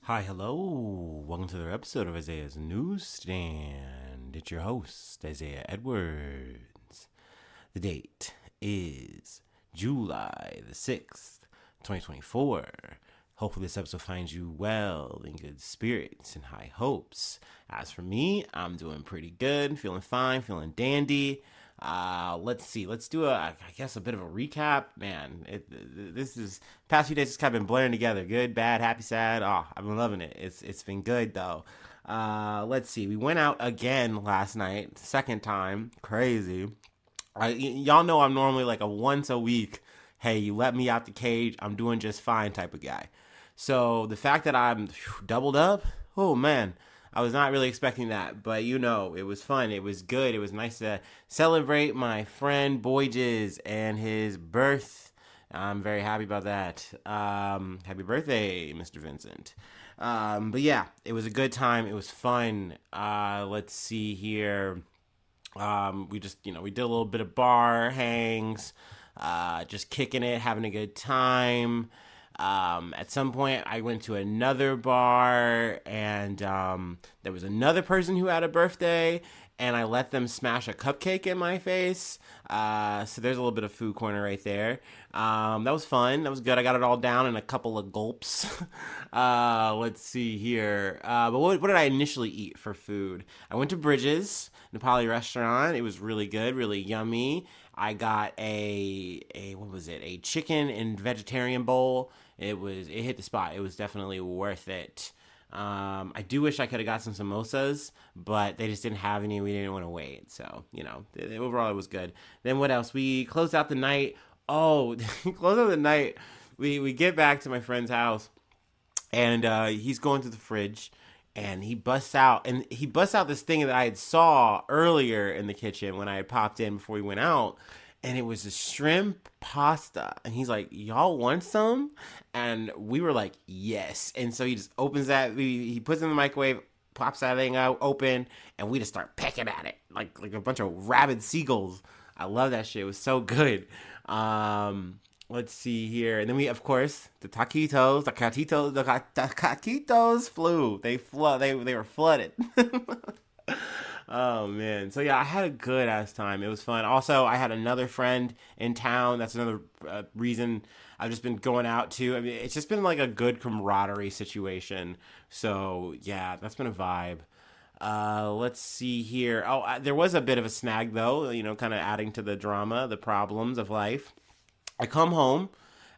Hi, hello. Welcome to another episode of Isaiah's Newsstand. It's your host, Isaiah Edwards. The date is July the 6th, 2024. Hopefully, this episode finds you well, in good spirits, and high hopes. As for me, I'm doing pretty good, feeling fine, feeling dandy. Let's see. Let's do I guess, a bit of a recap. Man, this is past few days just kind of been blurring together. Good, bad, happy, sad. Oh, I've been loving it. It's been good though. Let's see. We went out again last night, second time. Crazy. Y'all know I'm normally like a once a week. Hey, you let me out the cage. I'm doing just fine type of guy. So the fact that I'm doubled up, oh man, I was not really expecting that, but it was fun. It was good. It was nice to celebrate my friend Boyges and his birth. I'm very happy about that. Happy birthday, Mr. Vincent. But yeah, it was a good time. It was fun. Let's see here. We just, we did a little bit of bar hangs, just kicking it, having a good time. At some point, I went to another bar, and there was another person who had a birthday, and I let them smash a cupcake in my face. So there's a little bit of food corner right there. That was fun. That was good. I got it all down in a couple of gulps. Let's see here. But what did I initially eat for food? I went to Bridges, Nepali restaurant. It was really good, really yummy. I got a what was it? A chicken and vegetarian bowl. It hit the spot. It was definitely worth it. I do wish I could have got some samosas, but they just didn't have any. We didn't want to wait, so overall it was good. Then what else? We closed out the night. Oh, closed out the night. We get back to my friend's house, and he's going through the fridge, and he busts out this thing that I had saw earlier in the kitchen when I had popped in before we went out, and it was a shrimp pasta, and he's like, y'all want some? And we were like, yes. And so he just opens that, he puts it in the microwave, pops that thing out open, and we just start pecking at it like a bunch of rabid seagulls. I love that shit. It was so good. Let's see here. And then we, of course, the taquitos flew. They were flooded. Oh man. So yeah, I had a good ass time. It was fun. Also, I had another friend in town. That's another reason I've just been going out to. I mean, it's just been like a good camaraderie situation. So yeah, that's been a vibe. Let's see here. Oh, there was a bit of a snag though. Kind of adding to the drama, the problems of life. I come home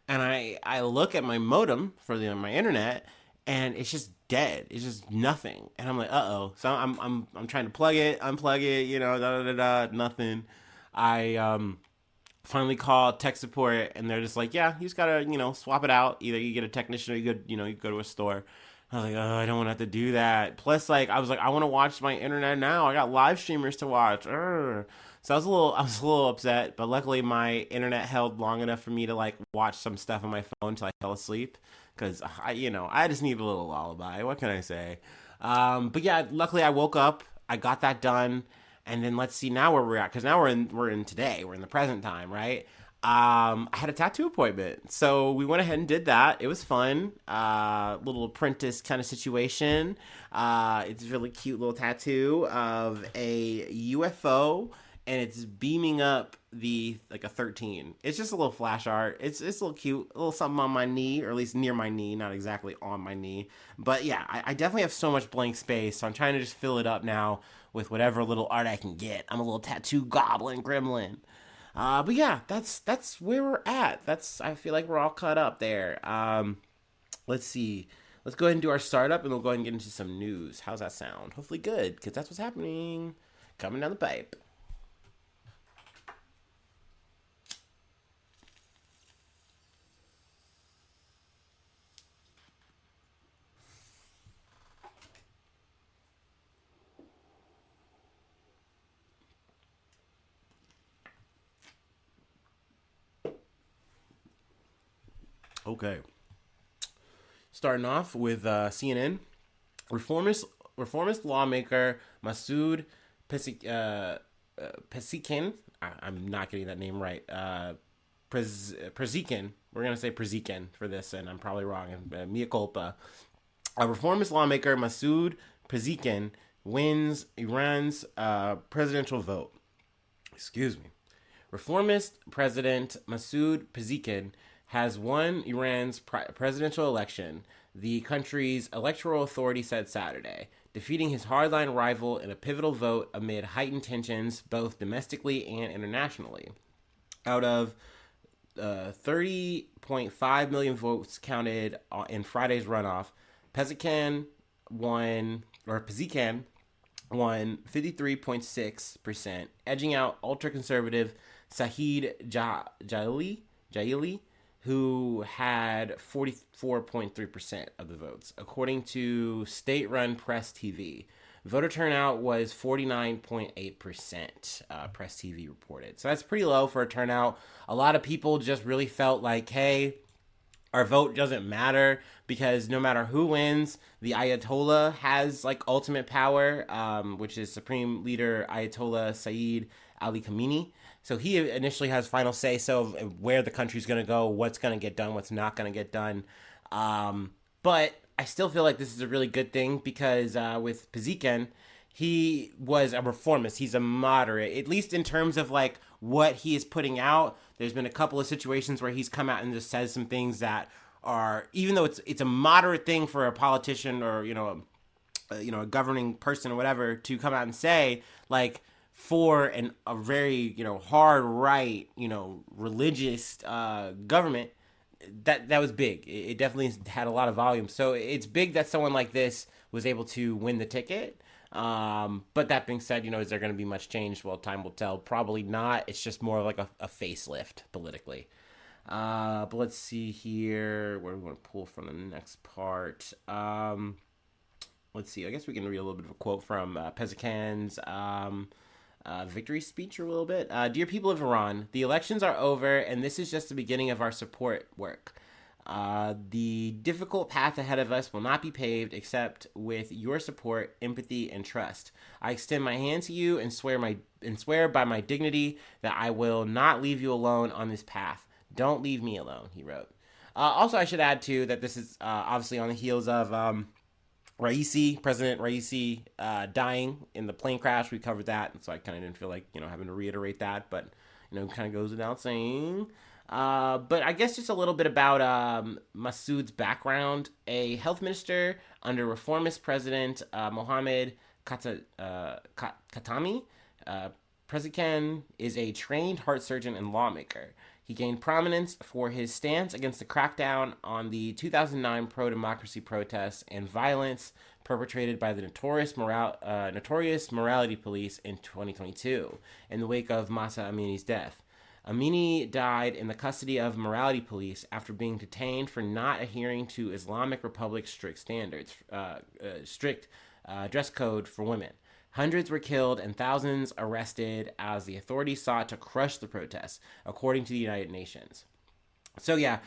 and I look at my modem for my internet, and it's just dead. It's just nothing. And I'm like, uh-oh. So I'm trying to plug it, unplug it, da da da da, nothing. I finally called tech support, and they're just like, yeah, you just gotta, swap it out. Either you get a technician or you go to a store. I was like, oh, I don't want to have to do that. Plus, like, I was like, I want to watch my internet now. I got live streamers to watch. Urgh. So I was a little upset, but luckily my internet held long enough for me to like watch some stuff on my phone until I fell asleep. Because I just need a little lullaby. What can I say? But yeah, luckily I woke up. I got that done, and then let's see now where we're at. Because now we're in today. We're in the present time, right? I had a tattoo appointment, so we went ahead and did that. It was fun, little apprentice kind of situation. It's a really cute little tattoo of a UFO, and it's beaming up the like a 13. It's just a little flash art. It's a little cute, a little something on my knee, or at least near my knee, not exactly on my knee. But yeah, I definitely have so much blank space, so I'm trying to just fill it up now with whatever little art I can get. I'm a little tattoo goblin gremlin. But yeah, that's where we're at. I feel like we're all caught up there. Let's see. Let's go ahead and do our startup, and we'll go ahead and get into some news. How's that sound? Hopefully good, because that's what's happening. Coming down the pipe. Okay. Starting off with CNN. Reformist reformist lawmaker Masoud Pesikin. I'm not getting that name right. Prezikin. We're gonna say Prezikin for this, and I'm probably wrong. Mea culpa. A reformist lawmaker, Masoud Pezeshkian, wins Iran's presidential vote. Excuse me. Reformist President Masoud Pezeshkian has won Iran's presidential election, the country's electoral authority said Saturday, defeating his hardline rival in a pivotal vote amid heightened tensions both domestically and internationally. Out of 30.5 million votes counted in Friday's runoff, Pezeshkian won 53.6%, edging out ultra-conservative Saeed Jaili, who had 44.3% of the votes, according to state-run Press TV. Voter turnout was 49.8%, Press TV reported. So that's pretty low for a turnout. A lot of people just really felt like, hey, our vote doesn't matter because no matter who wins, the Ayatollah has like ultimate power, which is Supreme Leader Ayatollah Saeed Ali Khamenei. So he initially has final say so of where the country's going to go, what's going to get done, what's not going to get done. But I still feel like this is a really good thing because with Pezeshkian, he was a reformist. He's a moderate, at least in terms of like what he is putting out. There's been a couple of situations where he's come out and just says some things that are, even though it's a moderate thing for a politician or a governing person or whatever to come out and say, like, for a very hard right religious government, that was big. It definitely had a lot of volume. So it's big that someone like this was able to win the ticket. But that being said, is there going to be much change? Well, time will tell. Probably not. It's just more like a facelift politically. But let's see here. Where do we want to pull from the next part? Let's see. I guess we can read a little bit of a quote from Pezeshkian's victory speech a little bit. Dear people of Iran, the elections are over, and this is just the beginning of our support work. The difficult path ahead of us will not be paved except with your support, empathy, and trust. I extend my hand to you and swear by my dignity that I will not leave you alone on this path. Don't leave me alone, he wrote. Also, I should add, too, that this is obviously on the heels of President Raisi dying in the plane crash. We covered that, and so I kind of didn't feel like, having to reiterate that, but, kind of goes without saying. But I guess just a little bit about Masoud's background. A health minister under reformist President Mohammed Khatami, Pezeshkian is a trained heart surgeon and lawmaker. He gained prominence for his stance against the crackdown on the 2009 pro-democracy protests and violence perpetrated by the notorious morality police in 2022 in the wake of Mahsa Amini's death. Amini died in the custody of morality police after being detained for not adhering to Islamic Republic's strict dress code for women. Hundreds were killed and thousands arrested as the authorities sought to crush the protests, according to the United Nations. So yeah,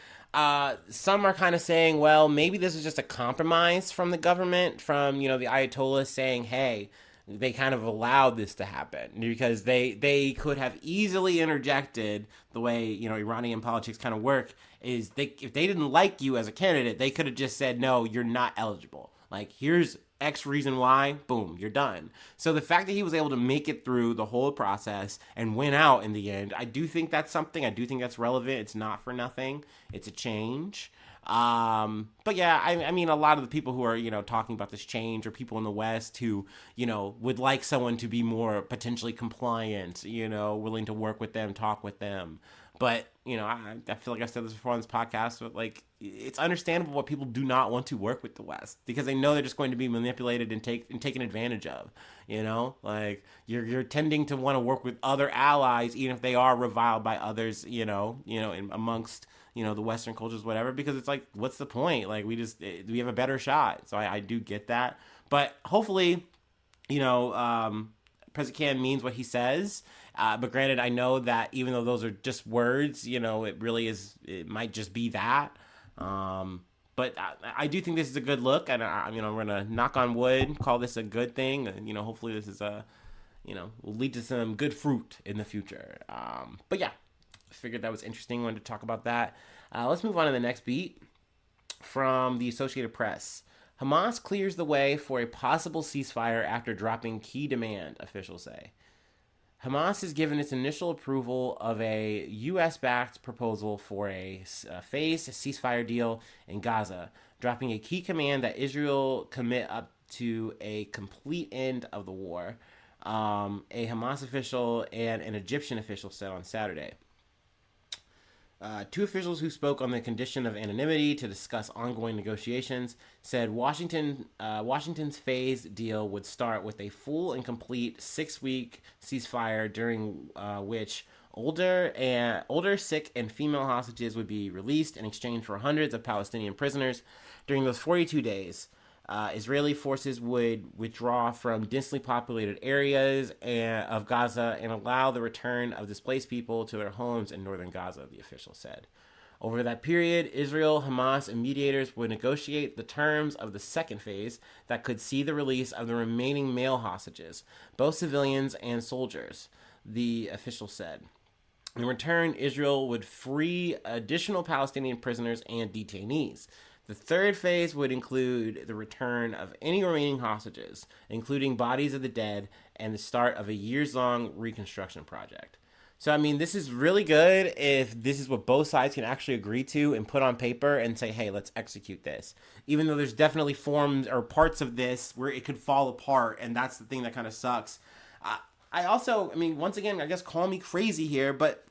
some are kind of saying, well, maybe this is just a compromise from the government, from, the Ayatollah saying, hey, they kind of allowed this to happen because they could have easily interjected the way, Iranian politics kind of work is if they didn't like you as a candidate, they could have just said, no, you're not eligible. Like, here's X reason why, boom, you're done. So the fact that he was able to make it through the whole process and win out in the end, I do think that's something. I do think that's relevant. It's not for nothing. It's a change. But yeah, I mean, a lot of the people who are, talking about this change are people in the West who, would like someone to be more potentially compliant, willing to work with them, talk with them. But, I feel like I've said this before on this podcast, but like, it's understandable why people do not want to work with the West because they know they're just going to be manipulated and taken advantage of, like you're tending to want to work with other allies, even if they are reviled by others, amongst, the Western cultures, whatever, because it's like, what's the point? Like, we have a better shot. So I do get that. But hopefully, Pezeshkian means what he says. But granted, I know that even though those are just words, it might just be that. But I do think this is a good look, and we're gonna knock on wood, call this a good thing. Hopefully this is will lead to some good fruit in the future. But yeah, I figured that was interesting. Wanted to talk about that. Let's move on to the next beat from the Associated Press. Hamas clears the way for a possible ceasefire after dropping key demand, officials say. Hamas has given its initial approval of a U.S.-backed proposal for a phased ceasefire deal in Gaza, dropping a key command that Israel commit up to a complete end of the war, a Hamas official and an Egyptian official said on Saturday. Two officials who spoke on the condition of anonymity to discuss ongoing negotiations said Washington's phased deal would start with a full and complete 6-week ceasefire during which older, sick, and female hostages would be released in exchange for hundreds of Palestinian prisoners. During those 42 days, Israeli forces would withdraw from densely populated areas of Gaza and allow the return of displaced people to their homes in northern Gaza, the official said. Over that period, Israel, Hamas, and mediators would negotiate the terms of the second phase that could see the release of the remaining male hostages, both civilians and soldiers, the official said. In return, Israel would free additional Palestinian prisoners and detainees. The third phase would include the return of any remaining hostages, including bodies of the dead, and the start of a years-long reconstruction project. So, I mean, this is really good if this is what both sides can actually agree to and put on paper and say, hey, let's execute this. Even though there's definitely forms or parts of this where it could fall apart, and that's the thing that kind of sucks. I also, I mean, once again, I guess call me crazy here, but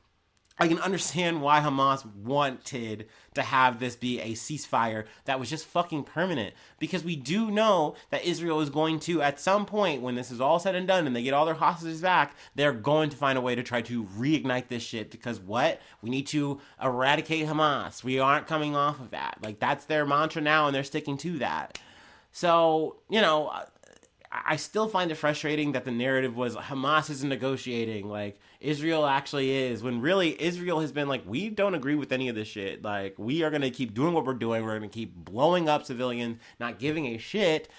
I can understand why Hamas wanted to have this be a ceasefire that was just fucking permanent. Because we do know that Israel is going to, at some point, when this is all said and done and they get all their hostages back, they're going to find a way to try to reignite this shit. Because what? We need to eradicate Hamas. We aren't coming off of that. Like, that's their mantra now, and they're sticking to that. So, you know, I still find it frustrating that the narrative was Hamas isn't negotiating, like Israel actually is, when really Israel has been like, we don't agree with any of this shit. Like, we are going to keep doing what we're doing. We're going to keep blowing up civilians, not giving a shit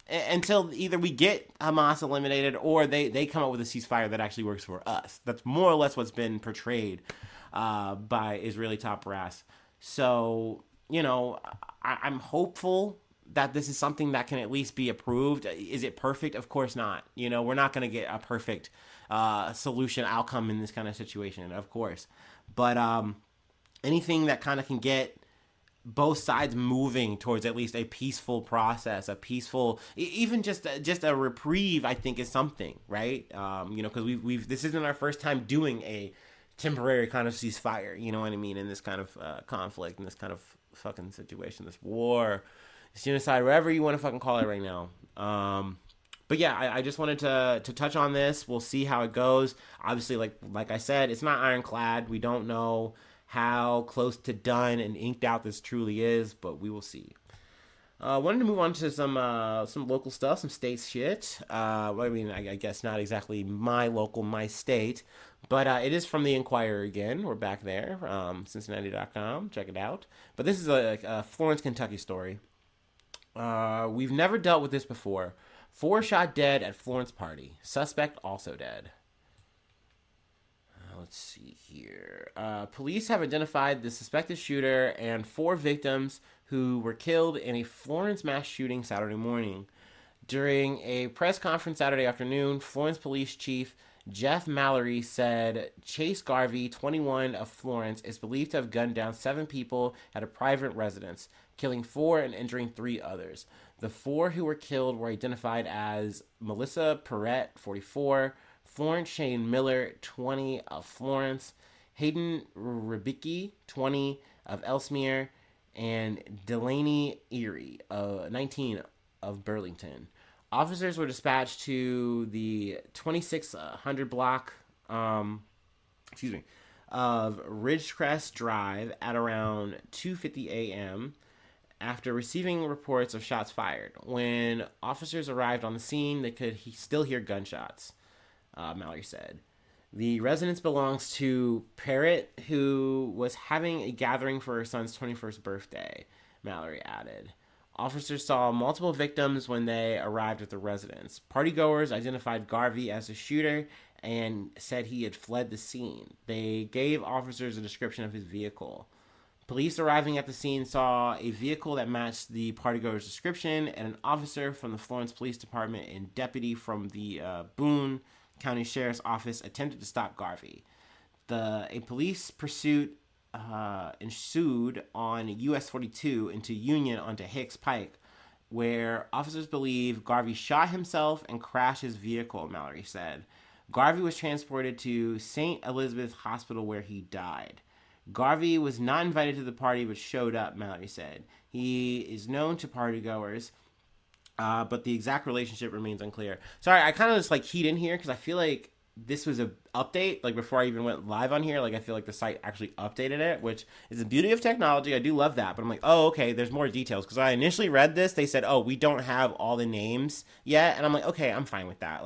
until either we get Hamas eliminated or they come up with a ceasefire that actually works for us. That's more or less what's been portrayed by Israeli top brass. So, you know, I'm hopeful that this is something that can at least be approved. Is it perfect? Of course not. You know, we're not going to get a perfect solution outcome in this kind of situation, of course. But anything that kind of can get both sides moving towards at least a peaceful process, a peaceful, even just a reprieve, I think is something, right? You know, because we've this isn't our first time doing a temporary kind of ceasefire, you know what I mean, in this kind of conflict, in this kind of fucking situation, this war, this genocide, whatever you want to fucking call it right now. But yeah, I just wanted to touch on this. We'll see how it goes. Obviously, like I said, it's not ironclad. We don't know how close to done and inked out this truly is, but we will see. Wanted to move on to some local stuff, some state shit. I mean, I guess not exactly my state, but it is from the Inquirer again. We're back there, Cincinnati.com. Check it out. But this is a Florence, Kentucky story. We've never dealt with this before. 4 shot dead at Florence party. Suspect also dead. Let's see here. Police have identified the suspected shooter and 4 victims who were killed in a Florence mass shooting Saturday morning. During a press conference Saturday afternoon, Florence Police Chief Jeff Mallory said Chase Garvey, 21, of Florence, is believed to have gunned down 7 people at a private residence, killing 4 and injuring 3 others. The 4 who were killed were identified as Melissa Perrette, 44, Florence Shane Miller, 20, of Florence, Hayden Ribicki, 20, of Ellesmere, and Delaney Erie, 19, of Burlington. Officers were dispatched to the 2600 block of Ridgecrest Drive at around 2:50 a.m. after receiving reports of shots fired. When officers arrived on the scene, they could still hear gunshots, Mallory said. The residence belongs to Parrott, who was having a gathering for her son's 21st birthday, Mallory added. Officers saw multiple victims when they arrived at the residence. Partygoers identified Garvey as the shooter and said he had fled the scene. They gave officers a description of his vehicle. Police arriving at the scene saw a vehicle that matched the partygoer's description, and an officer from the Florence Police Department and deputy from the Boone County Sheriff's Office attempted to stop Garvey. A police pursuit ensued on US 42 into Union onto Hicks Pike, where officers believe Garvey shot himself and crashed his vehicle, Mallory said. Garvey was transported to St. Elizabeth Hospital where he died. Garvey was not invited to the party but showed up, Mallory said. He is known to partygoers, but the exact relationship remains unclear. Sorry, I kind of just keyed in here because I feel like this was an update, before I even went live on here. I feel like the site actually updated it, which is the beauty of technology. I do love that, but I'm like, oh, okay, there's more details. Because I initially read this, they said, oh, we don't have all the names yet, and I'm like, okay, I'm fine with that.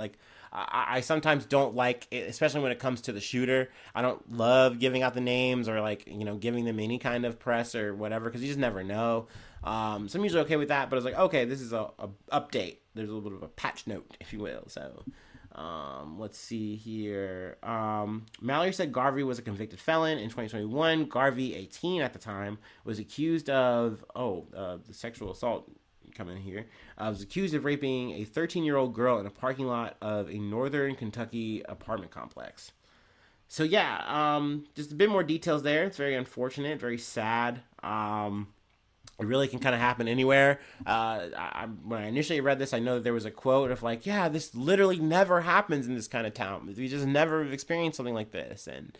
I sometimes don't like it, especially when it comes to the shooter. I don't love giving out the names or giving them any kind of press or whatever, because you just never know. So I'm usually okay with that, but I was like, okay, this is a update. There's a little bit of a patch note, if you will. So let's see here. Mallory said Garvey was a convicted felon in 2021. Garvey, 18 at the time, was accused of the sexual assault. Coming here, was accused of raping a 13-year-old girl in a parking lot of a northern Kentucky apartment complex. So yeah, just a bit more details there. It's very unfortunate, very sad. It really can kind of happen anywhere. When I initially read this, I know that there was a quote of yeah, this literally never happens in this kind of town. We just never have experienced something like this, and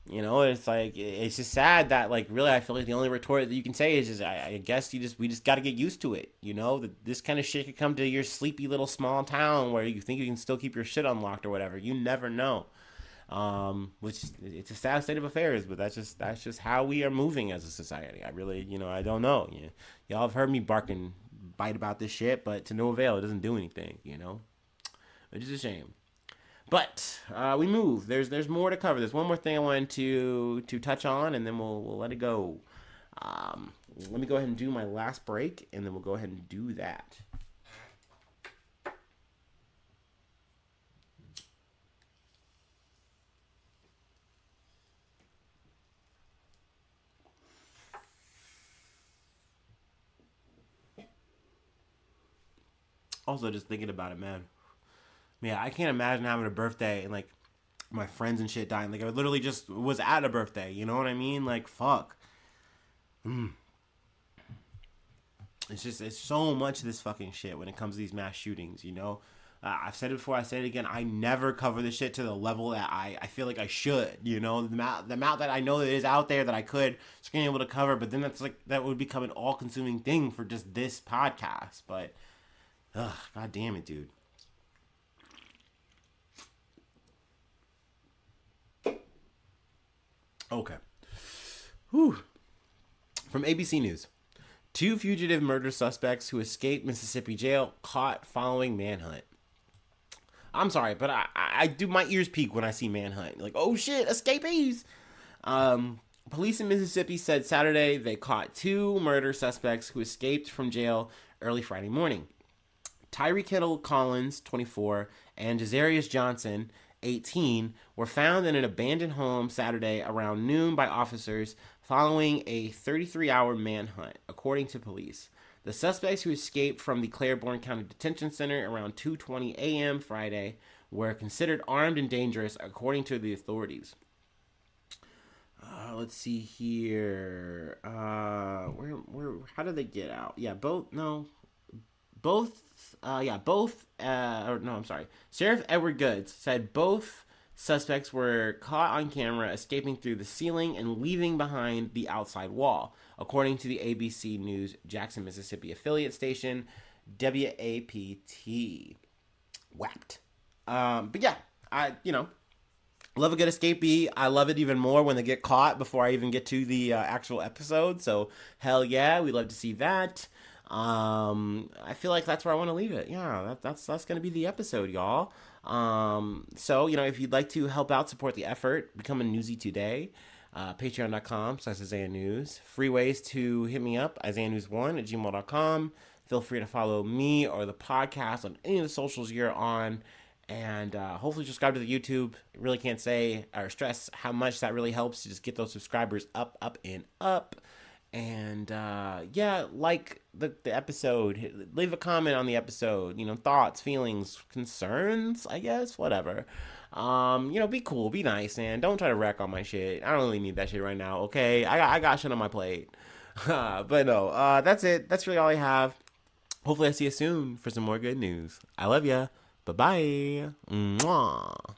it's just sad that really I feel like the only retort that you can say is just I guess we just got to get used to it. That this kind of shit could come to your sleepy little small town where you think you can still keep your shit unlocked or whatever. You never know. Which it's a sad state of affairs, but that's just how we are moving as a society. I really, I don't know. Y'all have heard me bark and bite about this shit, but to no avail. It doesn't do anything. Which is a shame. But we move. There's more to cover. There's one more thing I wanted to touch on, and then we'll let it go. Let me go ahead and do my last break, and then we'll go ahead and do that. Also, just thinking about it, man. Yeah, I can't imagine having a birthday and my friends and shit dying. I literally just was at a birthday. You know what I mean? Fuck. It's so much of this fucking shit when it comes to these mass shootings. I've said it before. I say it again. I never cover this shit to the level that I feel like I should. The amount that I know that is out there that I could screen able to cover. But then that would become an all consuming thing for just this podcast. But, god damn it, dude. Okay. Whew. From ABC News. 2 fugitive murder suspects who escaped Mississippi jail caught following manhunt. I'm sorry, but I do, my ears peak when I see manhunt. Oh shit, escapees! Police in Mississippi said Saturday they caught 2 murder suspects who escaped from jail early Friday morning. Tyree Kittle Collins, 24, and Jazarius Johnson, 18, were found in an abandoned home Saturday around noon by officers following a 33-hour manhunt, according to police. The suspects who escaped from the Claiborne County Detention Center around 2:20 a.m. Friday were considered armed and dangerous, according to the authorities. Let's see here. Where? How did they get out? Sheriff Edward Goods said both suspects were caught on camera escaping through the ceiling and leaving behind the outside wall, according to the ABC News Jackson, Mississippi affiliate station, WAPT. Whacked. But yeah, I love a good escapee. I love it even more when they get caught before I even get to the actual episode. So hell yeah, we love to see that. I feel like that's where I want to leave it. Yeah, that's going to be the episode, y'all. So, if you'd like to help out, support the effort, become a newsie today, patreon.com/Isaiah News. Free ways to hit me up, IsaiahNews1@gmail.com. Feel free to follow me or the podcast on any of the socials you're on. And hopefully subscribe to the YouTube. Really can't say or stress how much that really helps to just get those subscribers up, and up. And yeah, like the episode, leave a comment on the episode, thoughts, feelings, concerns, I guess, whatever. Be cool, be nice, man. Don't try to wreck on my shit. I don't really need that shit right now, okay? I got shit on my plate. But no, that's it. That's really all I have. Hopefully I see you soon for some more good news. I love ya. Bye-bye. Mwah.